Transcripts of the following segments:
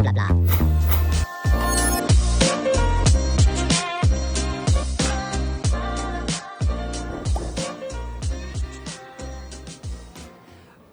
blablabla.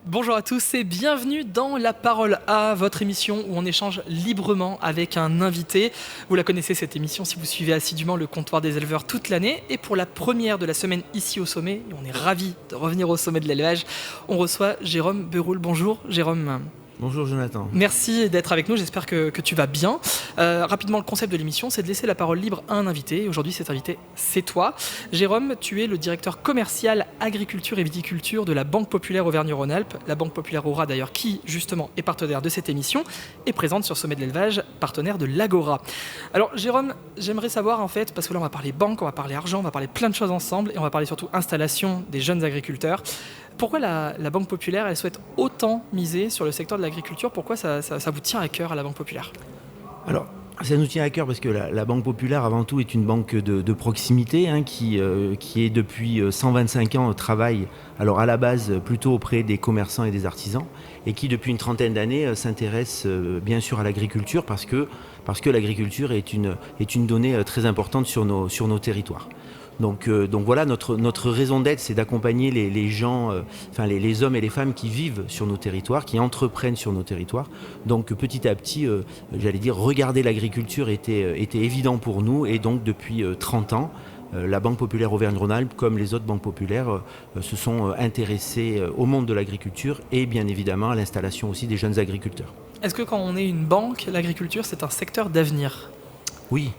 Bonjour à tous et bienvenue dans La Parole A, votre émission où on échange librement avec un invité. Vous la connaissez cette émission si vous suivez assidûment le comptoir des éleveurs toute l'année. Et pour la première de la semaine ici au sommet, et on est ravis de revenir au sommet de l'élevage, on reçoit Jérôme Beroul. Bonjour Jérôme. Bonjour Jonathan. Merci d'être avec nous, j'espère que tu vas bien. Rapidement, le concept de l'émission, c'est de laisser la parole libre à un invité. Aujourd'hui, cet invité, c'est toi. Jérôme, tu es le directeur commercial agriculture et viticulture de la Banque Populaire Auvergne-Rhône-Alpes. La Banque Populaire Aura d'ailleurs, qui justement est partenaire de cette émission, et présente sur Sommet de l'élevage, partenaire de l'Agora. Alors Jérôme, j'aimerais savoir en fait, parce que là on va parler banque, on va parler argent, on va parler plein de choses ensemble, et on va parler surtout installation des jeunes agriculteurs. Pourquoi la Banque Populaire, elle souhaite autant miser sur le secteur de l'agriculture ? Pourquoi ça vous tient à cœur à la Banque Populaire ? Alors, ça nous tient à cœur parce que la Banque Populaire, avant tout, est une banque de proximité qui est depuis 125 ans travaille alors à la base plutôt auprès des commerçants et des artisans et qui depuis une trentaine d'années s'intéresse bien sûr à l'agriculture parce que l'agriculture est une donnée très importante sur nos territoires. Donc voilà, notre raison d'être, c'est d'accompagner les gens, les hommes et les femmes qui vivent sur nos territoires, qui entreprennent sur nos territoires. Donc petit à petit, regarder l'agriculture était évident pour nous. Et donc depuis 30 ans, la Banque Populaire Auvergne-Rhône-Alpes, comme les autres banques populaires, se sont intéressées au monde de l'agriculture et bien évidemment à l'installation aussi des jeunes agriculteurs. Est-ce que quand on est une banque, l'agriculture, c'est un secteur d'avenir ? Oui,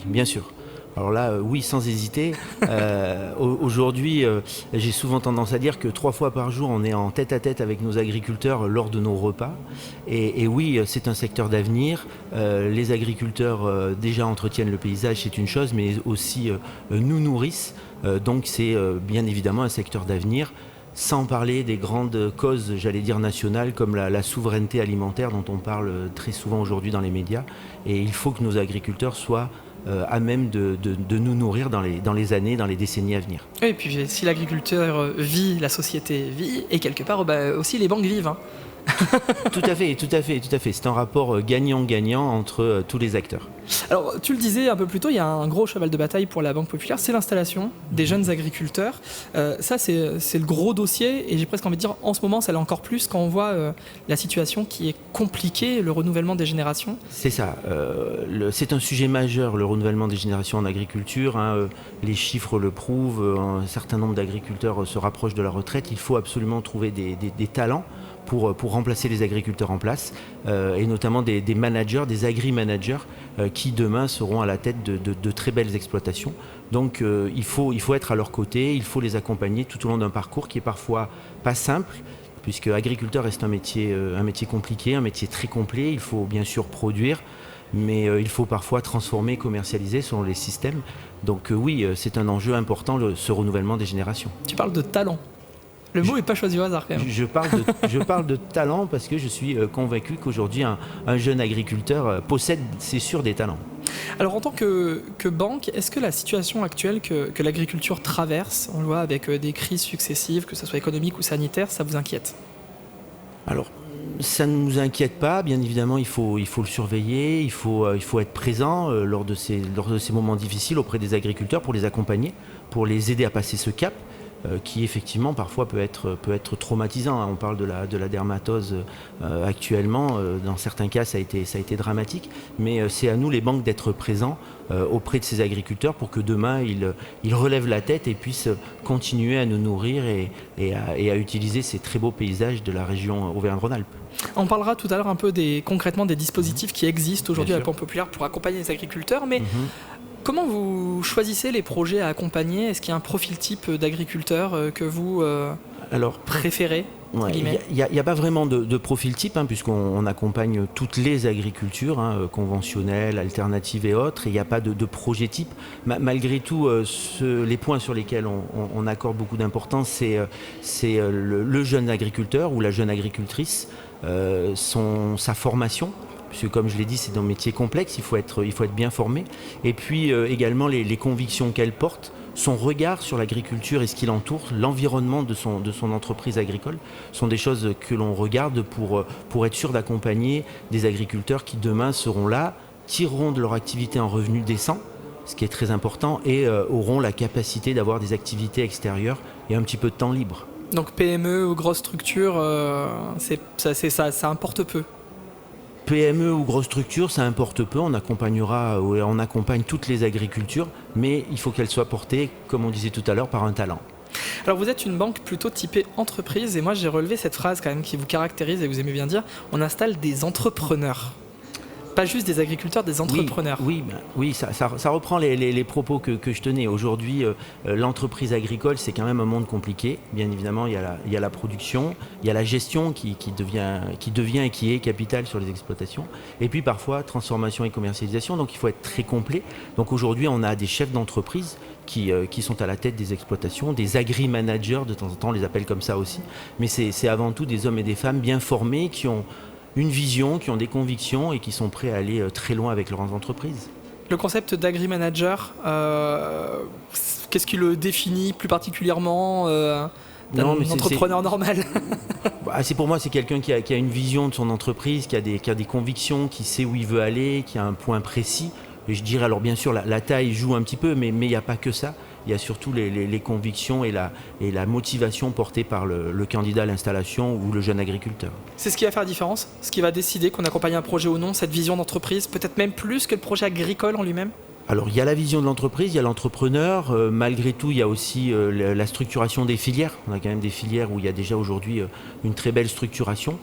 bien sûr. Alors là, oui, sans hésiter. Aujourd'hui, j'ai souvent tendance à dire que 3 fois par jour, on est en tête-à-tête avec nos agriculteurs lors de nos repas. Et oui, c'est un secteur d'avenir. Les agriculteurs déjà entretiennent le paysage, c'est une chose, mais aussi nous nourrissent. Donc c'est bien évidemment un secteur d'avenir. Sans parler des grandes causes, nationales, comme la souveraineté alimentaire dont on parle très souvent aujourd'hui dans les médias. Et il faut que nos agriculteurs soient à même de nous nourrir dans les années, dans les décennies à venir. Oui, et puis si l'agriculteur vit, la société vit, et quelque part aussi les banques vivent. Tout à fait. C'est un rapport gagnant-gagnant entre tous les acteurs. Alors, tu le disais un peu plus tôt, il y a un gros cheval de bataille pour la Banque Populaire, c'est l'installation des jeunes agriculteurs. Ça, c'est le gros dossier, et j'ai presque envie de dire, en ce moment, ça l'est encore plus quand on voit la situation qui est compliquée, le renouvellement des générations. C'est ça. C'est un sujet majeur, le renouvellement des générations en agriculture. Les chiffres le prouvent. Un certain nombre d'agriculteurs se rapprochent de la retraite. Il faut absolument trouver des talents pour remplacer les agriculteurs en place, et notamment des managers, des agri-managers qui demain seront à la tête de très belles exploitations. Donc il faut être à leur côté, il faut les accompagner tout au long d'un parcours qui est parfois pas simple, puisque agriculteur reste un métier compliqué, un métier très complet. Il faut bien sûr produire, mais il faut parfois transformer, commercialiser selon les systèmes. Donc oui, c'est un enjeu important, ce renouvellement des générations. Tu parles de talent. Le mot n'est pas choisi au hasard quand même. Je parle de talent parce que je suis convaincu qu'aujourd'hui un jeune agriculteur possède, c'est sûr, des talents. Alors en tant que banque, est-ce que la situation actuelle que l'agriculture traverse, on le voit avec des crises successives, que ce soit économique ou sanitaire, ça vous inquiète ? Alors, ça ne nous inquiète pas, bien évidemment, il faut le surveiller, il faut être présent lors de ces moments difficiles auprès des agriculteurs pour les accompagner, pour les aider à passer ce cap. Qui effectivement parfois peut être traumatisant. On parle de la dermatose actuellement, dans certains cas ça a été dramatique, mais c'est à nous les banques d'être présents auprès de ces agriculteurs pour que demain ils relèvent la tête et puissent continuer à nous nourrir et à utiliser ces très beaux paysages de la région Auvergne-Rhône-Alpes. On parlera tout à l'heure un peu concrètement des dispositifs qui existent aujourd'hui à la Banque Populaire pour accompagner les agriculteurs, mais comment vous choisissez les projets à accompagner ? Est-ce qu'il y a un profil type d'agriculteur que vous préférez ? Il n'y a pas vraiment de profil type, puisqu'on accompagne toutes les agricultures, conventionnelles, alternatives et autres, et il n'y a pas de projet type. Malgré tout, les points sur lesquels on accorde beaucoup d'importance, c'est le jeune agriculteur ou la jeune agricultrice, sa formation. Puisque comme je l'ai dit, c'est un métier complexe, il faut être bien formé. Et puis également les convictions qu'elle porte son regard sur l'agriculture et ce qui l'entoure, l'environnement de son entreprise agricole, sont des choses que l'on regarde pour être sûr d'accompagner des agriculteurs qui demain seront là, tireront de leur activité un revenu décent, ce qui est très important, et auront la capacité d'avoir des activités extérieures et un petit peu de temps libre. Donc PME ou grosse structure, ça importe peu. PME ou grosse structure, ça importe peu, on accompagne toutes les agricultures, mais il faut qu'elles soient portées, comme on disait tout à l'heure, par un talent. Alors vous êtes une banque plutôt typée entreprise, et moi j'ai relevé cette phrase quand même qui vous caractérise et que vous aimez bien dire, on installe des entrepreneurs. Pas juste des agriculteurs, des entrepreneurs. Oui, ça reprend les propos que je tenais. Aujourd'hui, l'entreprise agricole, c'est quand même un monde compliqué. Bien évidemment, il y a la production, il y a la gestion qui devient et qui est capitale sur les exploitations. Et puis parfois, transformation et commercialisation. Donc il faut être très complet. Donc aujourd'hui, on a des chefs d'entreprise qui sont à la tête des exploitations, des agri-managers, de temps en temps, on les appelle comme ça aussi. Mais c'est avant tout des hommes et des femmes bien formés qui ont une vision, qui ont des convictions et qui sont prêts à aller très loin avec leurs entreprises. Le concept d'agri-manager, qu'est-ce qui le définit plus particulièrement d'un entrepreneur normal? Pour moi, c'est quelqu'un qui a une vision de son entreprise, qui a des convictions, qui sait où il veut aller, qui a un point précis. Et je dirais, alors bien sûr, la taille joue un petit peu, mais il n'y a pas que ça. Il y a surtout les convictions et la motivation portée par le candidat à l'installation ou le jeune agriculteur. C'est ce qui va faire la différence? Ce qui va décider qu'on accompagne un projet ou non, cette vision d'entreprise, peut-être même plus que le projet agricole en lui-même? Alors il y a la vision de l'entreprise, il y a l'entrepreneur, malgré tout il y a aussi la structuration des filières. On a quand même des filières où il y a déjà aujourd'hui une très belle structuration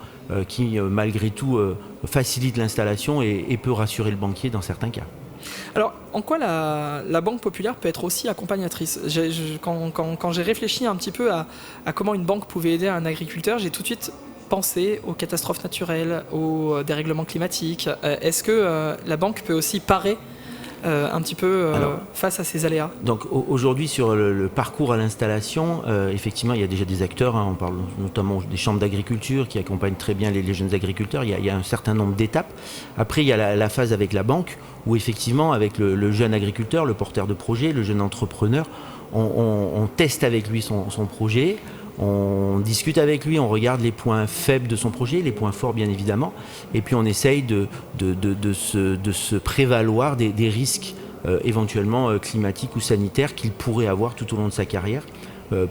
qui malgré tout facilite l'installation et peut rassurer le banquier dans certains cas. Alors, en quoi la Banque Populaire peut être aussi accompagnatrice? Quand j'ai réfléchi un petit peu à comment une banque pouvait aider un agriculteur, j'ai tout de suite pensé aux catastrophes naturelles, aux dérèglements climatiques. Est-ce que la banque peut aussi parer un petit peu face à ces aléas? Donc aujourd'hui sur le parcours à l'installation, effectivement il y a déjà des acteurs, on parle notamment des chambres d'agriculture qui accompagnent très bien les jeunes agriculteurs, il y a un certain nombre d'étapes. Après il y a la phase avec la banque où effectivement avec le jeune agriculteur, le porteur de projet, le jeune entrepreneur, on teste avec lui son projet. On discute avec lui, on regarde les points faibles de son projet, les points forts bien évidemment, et puis on essaye de se prévaloir des risques éventuellement climatiques ou sanitaires qu'il pourrait avoir tout au long de sa carrière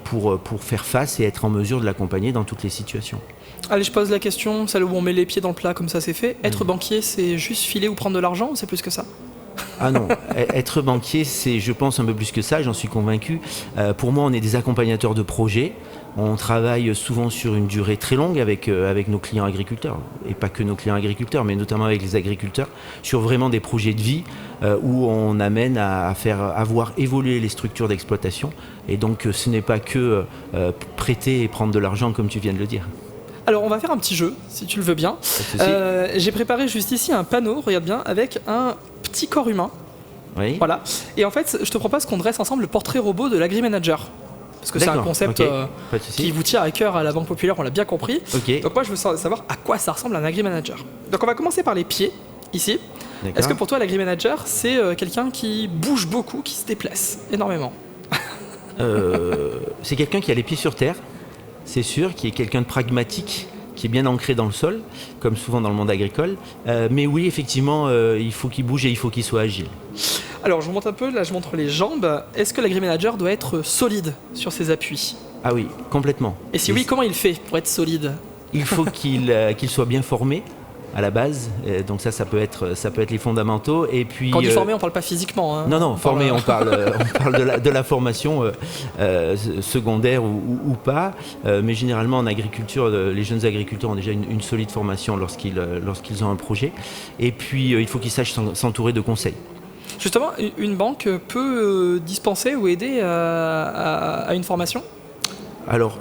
pour faire face et être en mesure de l'accompagner dans toutes les situations. Allez, je pose la question, celle où on met les pieds dans le plat comme ça c'est fait. Être banquier, c'est juste filer ou prendre de l'argent ou c'est plus que ça? Ah non, être banquier, c'est je pense un peu plus que ça, j'en suis convaincu. Pour moi, on est des accompagnateurs de projets. On travaille souvent sur une durée très longue avec nos clients agriculteurs, et pas que nos clients agriculteurs, mais notamment avec les agriculteurs, sur vraiment des projets de vie où on amène à voir évoluer les structures d'exploitation. Et donc ce n'est pas que prêter et prendre de l'argent comme tu viens de le dire. Alors on va faire un petit jeu, si tu le veux bien. J'ai préparé juste ici un panneau, regarde bien, avec un petit corps humain. Oui. Voilà. Et en fait, je te propose qu'on dresse ensemble le portrait robot de l'agri-manager. Parce que c'est un concept qui vous tient à cœur à la Banque Populaire, on l'a bien compris. Okay. Donc moi, je veux savoir à quoi ça ressemble un agri-manager. Donc on va commencer par les pieds, ici. Est-ce que pour toi, l'agri-manager, c'est quelqu'un qui bouge beaucoup, qui se déplace énormément? C'est quelqu'un qui a les pieds sur terre, c'est sûr, qui est quelqu'un de pragmatique, qui est bien ancré dans le sol, comme souvent dans le monde agricole. Mais oui, effectivement, il faut qu'il bouge et il faut qu'il soit agile. Alors, je vous montre un peu, là je montre les jambes. Est-ce que l'agri-manager doit être solide sur ses appuis? Ah oui, complètement. Et si oui, comment il fait pour être solide? Il faut qu'il soit bien formé à la base, donc ça peut être les fondamentaux. Et puis, quand on dit formé, on parle pas physiquement. Hein. Non, formé, on parle de la formation secondaire ou pas. Mais généralement en agriculture, les jeunes agriculteurs ont déjà une solide formation lorsqu'ils ont un projet. Et puis il faut qu'ils sachent s'entourer de conseils. Justement, une banque peut dispenser ou aider à une formation? Alors,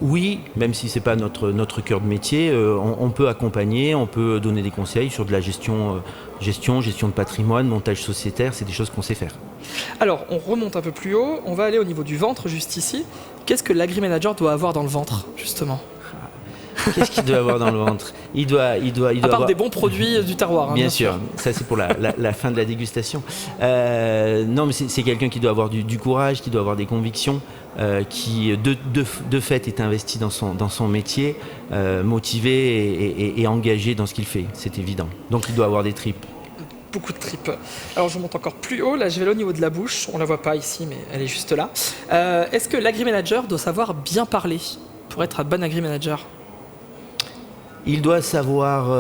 oui, même si ce n'est pas notre cœur de métier, on peut accompagner, on peut donner des conseils sur de la gestion de patrimoine, montage sociétaire, c'est des choses qu'on sait faire. Alors, on remonte un peu plus haut, on va aller au niveau du ventre, juste ici. Qu'est-ce que l'agri-manager doit avoir dans le ventre, justement? Qu'est-ce qu'il doit avoir dans le ventre? Il doit À part avoir des bons produits du terroir. Hein, bien sûr, ça c'est pour la fin de la dégustation. Non, mais c'est quelqu'un qui doit avoir du courage, qui doit avoir des convictions, qui de fait est investi dans son métier, motivé et engagé dans ce qu'il fait, c'est évident. Donc il doit avoir des tripes. Beaucoup de tripes. Alors je monte encore plus haut, là je vais là au niveau de la bouche, on la voit pas ici mais elle est juste là. Est-ce que l'agri-manager doit savoir bien parler pour être un bon agri-manager? Il doit savoir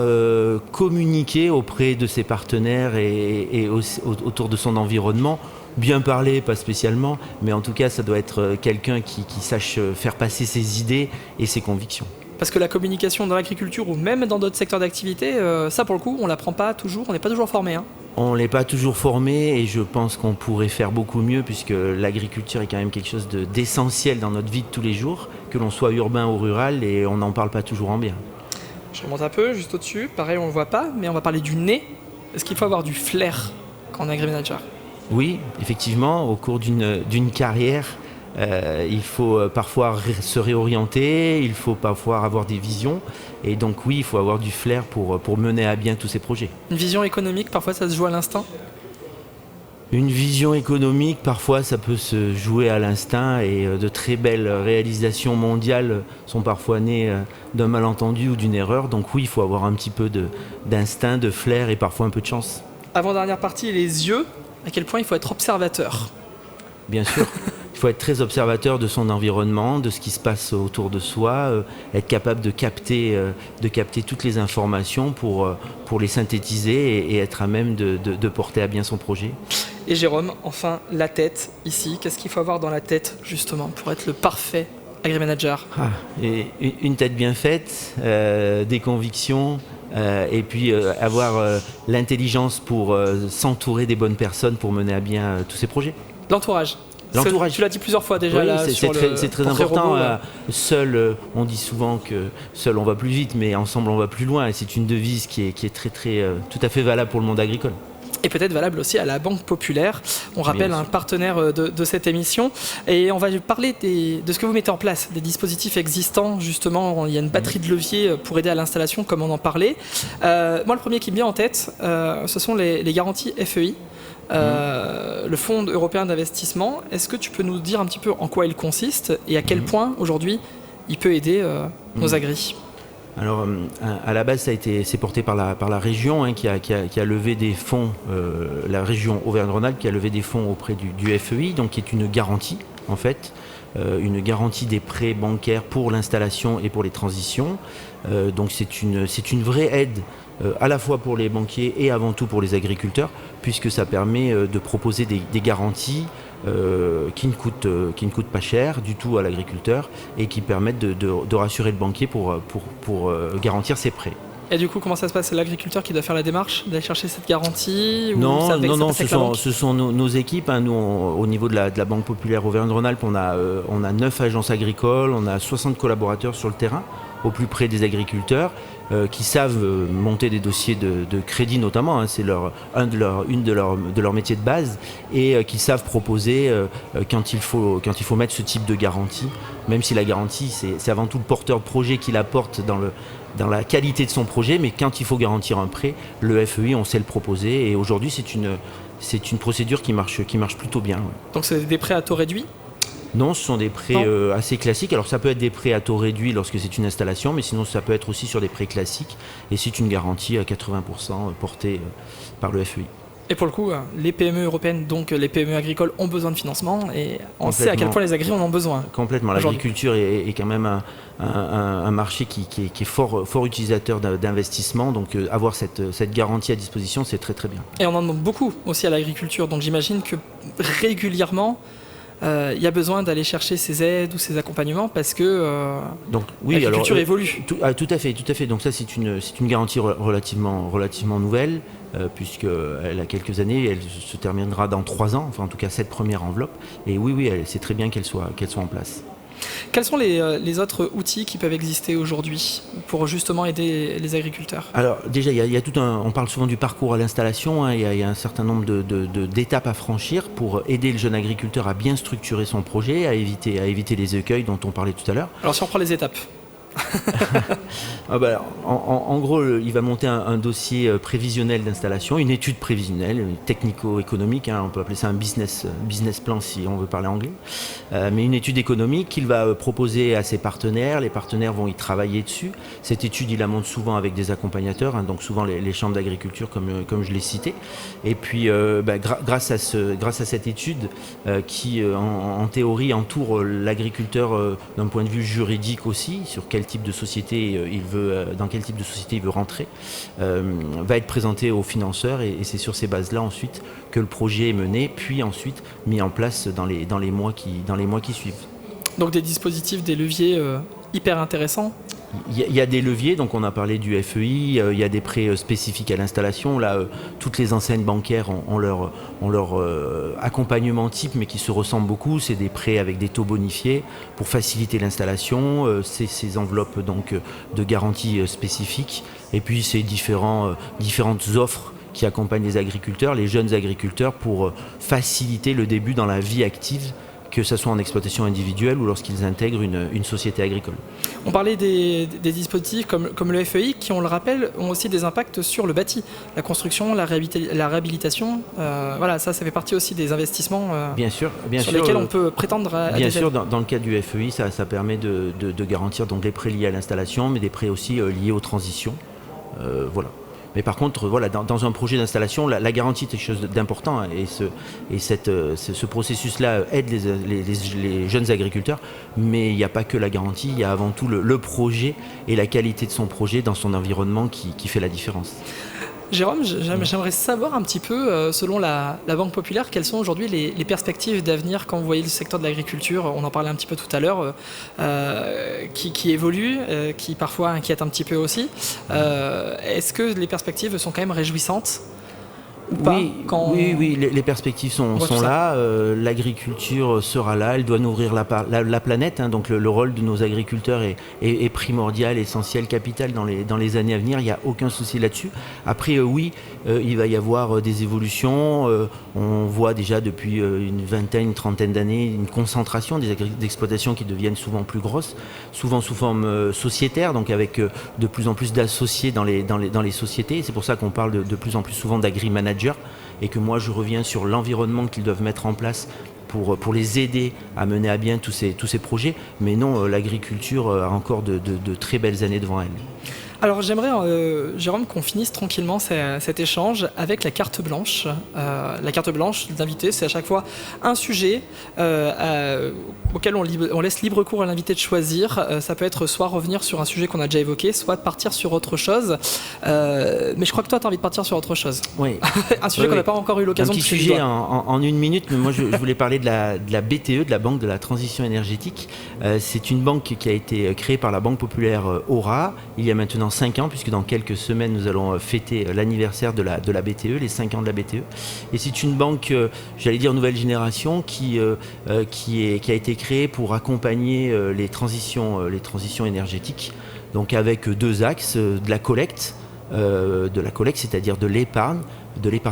communiquer auprès de ses partenaires et autour de son environnement. Bien parler, pas spécialement, mais en tout cas ça doit être quelqu'un qui sache faire passer ses idées et ses convictions. Parce que la communication dans l'agriculture ou même dans d'autres secteurs d'activité, ça pour le coup on l'apprend pas toujours, on n'est pas toujours formé. Hein. On n'est pas toujours formé et je pense qu'on pourrait faire beaucoup mieux puisque l'agriculture est quand même quelque chose d'essentiel dans notre vie de tous les jours, que l'on soit urbain ou rural, et on n'en parle pas toujours en bien. Je remonte un peu, juste au-dessus, pareil on le voit pas, mais on va parler du nez. Est-ce qu'il faut avoir du flair quand on est agri-manager? Oui, effectivement, au cours d'une carrière, il faut parfois se réorienter, il faut parfois avoir des visions, et donc oui, il faut avoir du flair pour mener à bien tous ces projets. Une vision économique, parfois ça se joue à l'instinct? Une vision économique, parfois ça peut se jouer à l'instinct, et de très belles réalisations mondiales sont parfois nées d'un malentendu ou d'une erreur, donc oui, il faut avoir un petit peu d'instinct, de flair et parfois un peu de chance. Avant-dernière partie, les yeux, à quel point il faut être observateur? Bien sûr. Il faut être très observateur de son environnement, de ce qui se passe autour de soi, être capable de capter toutes les informations pour les synthétiser et être à même de porter à bien son projet. Et Jérôme, enfin, la tête, ici. Qu'est-ce qu'il faut avoir dans la tête, justement, pour être le parfait agri-manager? Et une tête bien faite, des convictions, et puis avoir l'intelligence pour s'entourer des bonnes personnes pour mener à bien tous ces projets. L'entourage. Tu l'as dit plusieurs fois déjà. Oui, là, c'est très important. Robot, seul, on dit souvent que seul on va plus vite, mais ensemble on va plus loin. Et c'est une devise qui est très, tout à fait valable pour le monde agricole. Et peut-être valable aussi à la Banque Populaire. On rappelle un partenaire de cette émission. Et on va parler de ce que vous mettez en place, des dispositifs existants. Justement, il y a une batterie de leviers pour aider à l'installation, comme on en parlait. Moi, le premier qui me vient en tête, ce sont les garanties FEI. Le Fonds européen d'investissement. Est-ce que tu peux nous dire un petit peu en quoi il consiste et à quel point aujourd'hui il peut aider nos agris? Alors, à la base, c'est porté par la région qui a levé des fonds, la région Auvergne-Rhône-Alpes qui a levé des fonds auprès du FEI, donc qui est une garantie en fait, une garantie des prêts bancaires pour l'installation et pour les transitions. Donc c'est une vraie aide à la fois pour les banquiers et avant tout pour les agriculteurs, puisque ça permet de proposer des garanties qui ne coûtent pas cher du tout à l'agriculteur et qui permettent de rassurer le banquier pour garantir ses prêts. Et du coup, comment ça se passe? C'est l'agriculteur qui doit faire la démarche d'aller chercher cette garantie? Non, ce sont nos équipes. Hein. Nous, au niveau de la Banque Populaire Auvergne-Rhône-Alpes, on a 9 agences agricoles, on a 60 collaborateurs sur le terrain, au plus près des agriculteurs, qui savent monter des dossiers de crédit notamment, hein, c'est une de leurs métiers de base, et qui savent proposer quand il faut mettre ce type de garantie, même si la garantie c'est avant tout le porteur de projet qui l'apporte dans la qualité de son projet, mais quand il faut garantir un prêt, le FEI on sait le proposer, et aujourd'hui c'est une procédure qui marche plutôt bien. Ouais. Donc c'est des prêts à taux réduit? Non, ce sont des prêts assez classiques. Alors ça peut être des prêts à taux réduit lorsque c'est une installation, mais sinon ça peut être aussi sur des prêts classiques, et c'est une garantie à 80% portée par le FEI. Et pour le coup, les PME européennes, donc les PME agricoles, ont besoin de financement, et on sait à quel point les agris en ont besoin. Complètement. L'agriculture est quand même un marché qui est fort utilisateur d'investissement, donc avoir cette garantie à disposition, c'est très très bien. Et on en demande beaucoup aussi à l'agriculture, donc j'imagine que régulièrement, il y a besoin d'aller chercher ces aides ou ces accompagnements parce que l'agriculture évolue. Tout à fait. Donc ça, c'est une garantie relativement nouvelle, puisqu'elle a quelques années, elle se terminera dans 3 ans, enfin en tout cas cette première enveloppe. Et oui, c'est très bien qu'elle soit en place. Quels sont les autres outils qui peuvent exister aujourd'hui pour justement aider les agriculteurs? Alors déjà, il y a on parle souvent du parcours à l'installation, hein, il y a un certain nombre d'étapes à franchir pour aider le jeune agriculteur à bien structurer son projet, à éviter les écueils dont on parlait tout à l'heure. Alors si on prend les étapes, En gros, il va monter un dossier prévisionnel d'installation, une étude prévisionnelle, technico-économique, on peut appeler ça un business plan si on veut parler anglais, mais une étude économique qu'il va proposer à ses partenaires. Les partenaires vont y travailler dessus. Cette étude, il la monte souvent avec des accompagnateurs, donc souvent les chambres d'agriculture comme je l'ai cité. Et puis, grâce à cette étude qui, en théorie, entoure l'agriculteur d'un point de vue juridique aussi, sur quel type de société dans quel type de société il veut rentrer, va être présenté aux financeurs et c'est sur ces bases-là ensuite que le projet est mené, puis ensuite mis en place dans les mois qui suivent. Donc des dispositifs, des leviers hyper intéressants. Il y a des leviers, donc on a parlé du FEI, il y a des prêts spécifiques à l'installation. Là, toutes les enseignes bancaires ont leur accompagnement type, mais qui se ressemblent beaucoup. C'est des prêts avec des taux bonifiés pour faciliter l'installation. C'est ces enveloppes donc, de garantie spécifiques. Et puis c'est différentes offres qui accompagnent les agriculteurs, les jeunes agriculteurs, pour faciliter le début dans la vie active, que ce soit en exploitation individuelle ou lorsqu'ils intègrent une société agricole. On parlait des dispositifs comme le FEI qui, on le rappelle, ont aussi des impacts sur le bâti, la construction, la réhabilitation. Ça fait partie aussi des investissements bien sûr, lesquels on peut prétendre à bien des sûr, aides. dans le cadre du FEI, ça permet de garantir donc, les prêts liés à l'installation, mais des prêts aussi liés aux transitions. Mais par contre, dans un projet d'installation, la garantie est quelque chose d'important, et ce processus-là aide les jeunes agriculteurs, mais il n'y a pas que la garantie, il y a avant tout le projet et la qualité de son projet dans son environnement qui fait la différence. Jérôme, j'aimerais savoir un petit peu, selon la Banque Populaire, quelles sont aujourd'hui les perspectives d'avenir quand vous voyez le secteur de l'agriculture, on en parlait un petit peu tout à l'heure, qui évolue, qui parfois inquiète un petit peu aussi. Est-ce que les perspectives sont quand même réjouissantes ou pas? Oui, les perspectives sont là. L'agriculture sera là, elle doit nourrir la planète, donc le rôle de nos agriculteurs est primordial, essentiel, capital dans les années à venir, il n'y a aucun souci là-dessus. Après, il va y avoir des évolutions. On voit déjà depuis une vingtaine, une trentaine d'années une concentration des exploitations qui deviennent souvent plus grosses, souvent sous forme sociétaire, donc avec de plus en plus d'associés dans les sociétés. C'est pour ça qu'on parle de plus en plus souvent d'agri-managers, et que moi je reviens sur l'environnement qu'ils doivent mettre en place pour les aider à mener à bien tous ces projets. Mais non, l'agriculture a encore de très belles années devant elle. Alors j'aimerais, Jérôme, qu'on finisse tranquillement cet échange avec la carte blanche. La carte blanche d'invité, c'est à chaque fois un sujet auquel on laisse libre cours à l'invité de choisir. Ça peut être soit revenir sur un sujet qu'on a déjà évoqué, soit partir sur autre chose. Mais je crois que toi, tu as envie de partir sur autre chose. Oui. Un sujet qu'on n'a pas encore eu l'occasion de toucher. Un petit sujet en une minute, mais moi je voulais parler de la BTE, de la Banque de la Transition Énergétique. C'est une banque qui a été créée par la Banque Populaire Aura il y a maintenant 5 ans, puisque dans quelques semaines nous allons fêter l'anniversaire de la BTE, les 5 ans de la BTE. Et c'est une banque, j'allais dire nouvelle génération, qui a été créée pour accompagner les transitions énergétiques, donc avec deux axes, de la collecte, c'est-à-dire de l'épargne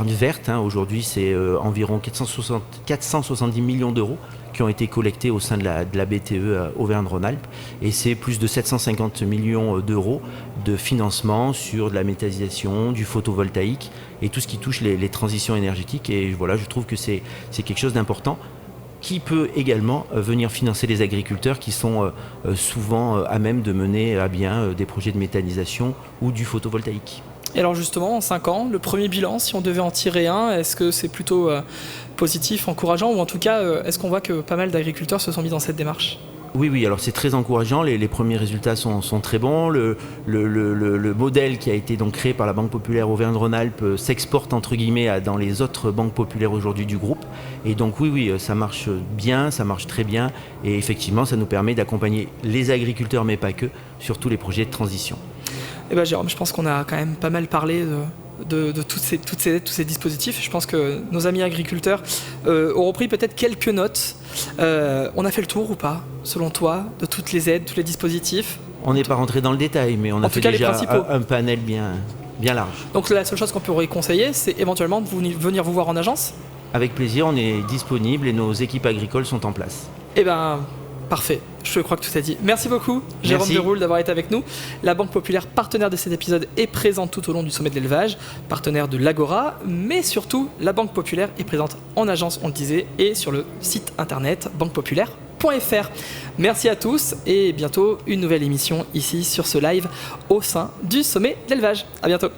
verte. Aujourd'hui, c'est environ 470 millions d'euros qui ont été collectés au sein de la BTE Auvergne-Rhône-Alpes, et c'est plus de 750 millions d'euros de financement sur de la méthanisation, du photovoltaïque et tout ce qui touche les transitions énergétiques. Et voilà, je trouve que c'est quelque chose d'important qui peut également venir financer les agriculteurs qui sont souvent à même de mener à bien des projets de méthanisation ou du photovoltaïque. Et alors justement, en 5 ans, le premier bilan, si on devait en tirer un, est-ce que c'est plutôt positif, encourageant, ou en tout cas, est-ce qu'on voit que pas mal d'agriculteurs se sont mis dans cette démarche ? Oui, alors c'est très encourageant, les premiers résultats sont très bons. Le modèle qui a été donc créé par la Banque Populaire Auvergne-Rhône-Alpes s'exporte entre guillemets dans les autres banques populaires aujourd'hui du groupe. Et donc oui, ça marche bien, ça marche très bien, et effectivement ça nous permet d'accompagner les agriculteurs, mais pas que, sur tous les projets de transition. Eh bien Jérôme, je pense qu'on a quand même pas mal parlé de tous ces dispositifs. Je pense que nos amis agriculteurs auront pris peut-être quelques notes. On a fait le tour ou pas, selon toi, de toutes les aides, tous les dispositifs ? On n'est pas rentré dans le détail, mais on a fait déjà un panel bien large. Donc la seule chose qu'on pourrait conseiller, c'est éventuellement de venir vous voir en agence ? Avec plaisir, on est disponible et nos équipes agricoles sont en place. Eh bien, Parfait, je crois que tout est dit. Merci beaucoup, Jérôme Deroule, d'avoir été avec nous. La Banque Populaire, partenaire de cet épisode, est présente tout au long du sommet de l'élevage, partenaire de l'Agora, mais surtout, la Banque Populaire est présente en agence, on le disait, et sur le site internet banquepopulaire.fr. Merci à tous et bientôt une nouvelle émission ici sur ce live au sein du sommet de l'élevage. À bientôt.